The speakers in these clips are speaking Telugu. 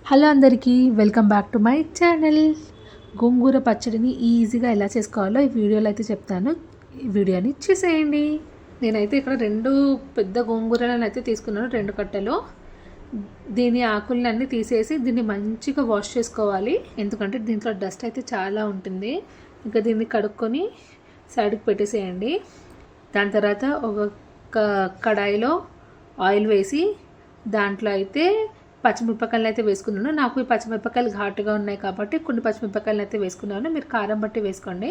హలో అందరికీ welcome back to my channel. Gongura పచ్చడిని ఈజీగా ఎలా చేసుకోవాలో ఈ వీడియోలో అయితే చెప్తాను. ఈ వీడియోని చూసేయండి. నేనైతే ఇక్కడ 2 పెద్ద గోంగూరలను అయితే తీసుకున్నాను, 2 కట్టలు. దీని ఆకులన్నీ తీసేసి దీన్ని మంచిగా వాష్ చేసుకోవాలి, ఎందుకంటే దీంట్లో డస్ట్ అయితే చాలా ఉంటుంది. ఇంకా దీన్ని కడుక్కొని సైడ్కి పెట్టేసేయండి. దాని తర్వాత ఒక కడాయిలో ఆయిల్ వేసి దాంట్లో అయితే పచ్చిమిరపకాయలు అయితే వేసుకున్నాను. నాకు ఈ పచ్చిమిరపకాయలు ఘాటుగా ఉన్నాయి కాబట్టి కొన్ని పచ్చిమిరపకాయలు అయితే వేసుకున్నాను. మీరు కారం బట్టి వేసుకోండి.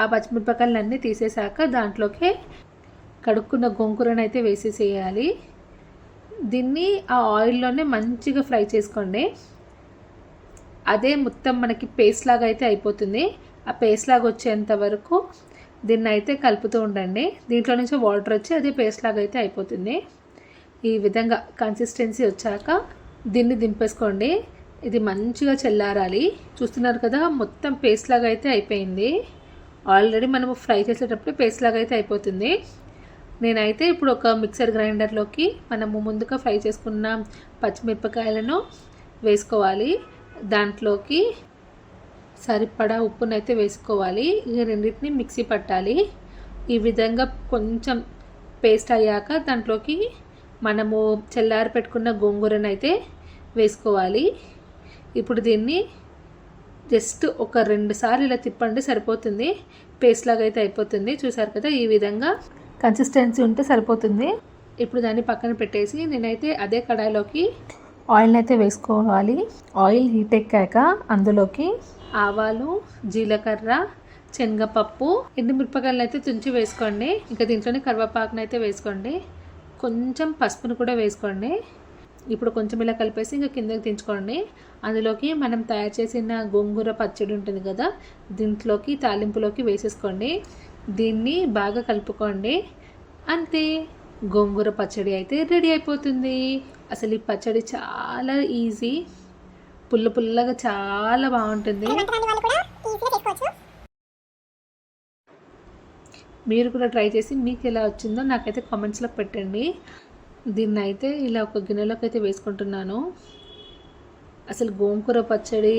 ఆ పచ్చిమిరపకాయలు అన్నీ తీసేసాక దాంట్లోకి కడుక్కున్న గోంగూరను అయితే వేసేసేయాలి. దీన్ని ఆ ఆయిల్లోనే మంచిగా ఫ్రై చేసుకోండి. అదే మొత్తం మనకి పేస్ట్ లాగా అయితే అయిపోతుంది. ఆ పేస్ట్ లాగా వచ్చేంత వరకు దీన్ని అయితే కలుపుతూ ఉండండి. దీంట్లో నుంచి వాటర్ వచ్చి అదే పేస్ట్ లాగా అయితే అయిపోతుంది. ఈ విధంగా కన్సిస్టెన్సీ వచ్చాక దీన్ని దింపేసుకోండి. ఇది మంచిగా చల్లారాలి. చూస్తున్నారు కదా, మొత్తం పేస్ట్ లాగా అయితే అయిపోయింది. ఆల్రెడీ మనము ఫ్రై చేసేటప్పుడు పేస్ట్ లాగా అయితే అయిపోతుంది. నేనైతే ఇప్పుడు ఒక మిక్సర్ గ్రైండర్లోకి మనము ముందుగా ఫ్రై చేసుకున్న పచ్చిమిరపకాయలను వేసుకోవాలి. దాంట్లోకి సరిపడా ఉప్పునైతే వేసుకోవాలి. ఈ రెండింటిని మిక్సీ పట్టాలి. ఈ విధంగా కొంచెం పేస్ట్ అయ్యాక దాంట్లోకి మనము చల్లారి పెట్టుకున్న గోంగూరను అయితే వేసుకోవాలి. ఇప్పుడు దీన్ని జస్ట్ ఒక 2 సార్లు ఇలా తిప్పండి, సరిపోతుంది. పేస్ట్ లాగా అయితే అయిపోతుంది. చూసారు కదా, ఈ విధంగా కన్సిస్టెన్సీ ఉంటే సరిపోతుంది. ఇప్పుడు దాన్ని పక్కన పెట్టేసి నేనైతే అదే కడాయిలోకి ఆయిల్ అయితే వేసుకోవాలి. ఆయిల్ హీట్ ఎక్కాక అందులోకి ఆవాలు, జీలకర్ర, శనగపప్పు, ఎండుమిరపకాయలను అయితే తుంచి వేసుకోండి. ఇంకా దీంట్లోనే కరివేపాకును అయితే వేసుకోండి. కొంచెం పసుపును కూడా వేసుకోండి. ఇప్పుడు కొంచెం ఇలా కలిపేసి ఇంకా కిందకి దించుకోండి. అందులోకి మనం తయారు చేసిన గోంగూర పచ్చడి ఉంటుంది కదా, దీంట్లోకి తాలింపులోకి వేసేసుకోండి. దీన్ని బాగా కలుపుకోండి. అంతే, గోంగూర పచ్చడి అయితే రెడీ అయిపోతుంది. అసలు ఈ పచ్చడి చాలా ఈజీ, పుల్లగా చాలా బాగుంటుంది. మీరు కూడా ట్రై చేసి మీకు ఎలా వచ్చిందో నాకైతే కామెంట్స్లో పెట్టండి. దీన్ని అయితే ఇలా ఒక గిన్నెలోకి అయితే వేసుకుంటున్నాను. అసలు గోంగూర పచ్చడి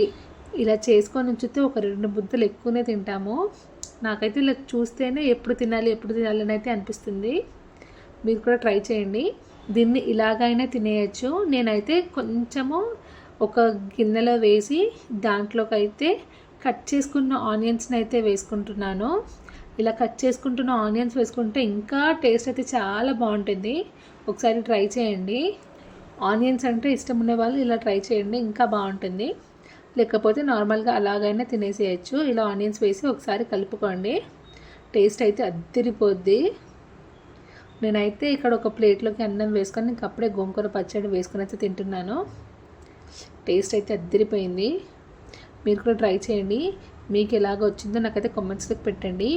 ఇలా చేసుకొని ఉంచితే ఒక 2 ముద్దలు ఎక్కువనే తింటాము. నాకైతే ఇలా చూస్తేనే ఎప్పుడు తినాలి అని అయితే అనిపిస్తుంది. మీరు కూడా ట్రై చేయండి. దీన్ని ఇలాగైనా తినేయచ్చు. నేనైతే కొంచెము ఒక గిన్నెలో వేసి దాంట్లోకి అయితే కట్ చేసుకున్న ఆనియన్స్ని అయితే వేసుకుంటున్నాను. ఇలా కట్ చేసుకుంటున్న ఆనియన్స్ వేసుకుంటే ఇంకా టేస్ట్ అయితే చాలా బాగుంటుంది. ఒకసారి ట్రై చేయండి. ఆనియన్స్ అంటే ఇష్టం ఉండే వాళ్ళు ఇలా ట్రై చేయండి, ఇంకా బాగుంటుంది. లేకపోతే నార్మల్గా అలాగైనా తినేసేయచ్చు. ఇలా ఆనియన్స్ వేసి ఒకసారి కలుపుకోండి. టేస్ట్ అయితే అద్దరిపోద్ది. నేనైతే ఇక్కడ ఒక ప్లేట్లోకి అన్నం వేసుకొని ఇంక అప్పుడే గోంగూర పచ్చడి వేసుకొని అయితే తింటున్నాను. టేస్ట్ అయితే అద్దరిపోయింది. మీరు కూడా ట్రై చేయండి. మీకు ఎలాగ వచ్చిందో నాకైతే కామెంట్స్లోకి పెట్టండి.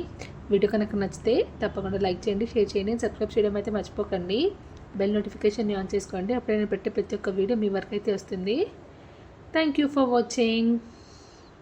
వీడియో కనుక నచ్చితే తప్పకుండా లైక్ చేయండి, షేర్ చేయండి, సబ్స్క్రైబ్ చేయడం అయితే మర్చిపోకండి. బెల్ నోటిఫికేషన్ ఆన్ చేసుకోండి. అప్పుడే నేను పెట్టే ప్రతి ఒక్క వీడియో మీ వరకు అయితే వస్తుంది. Thank you for watching.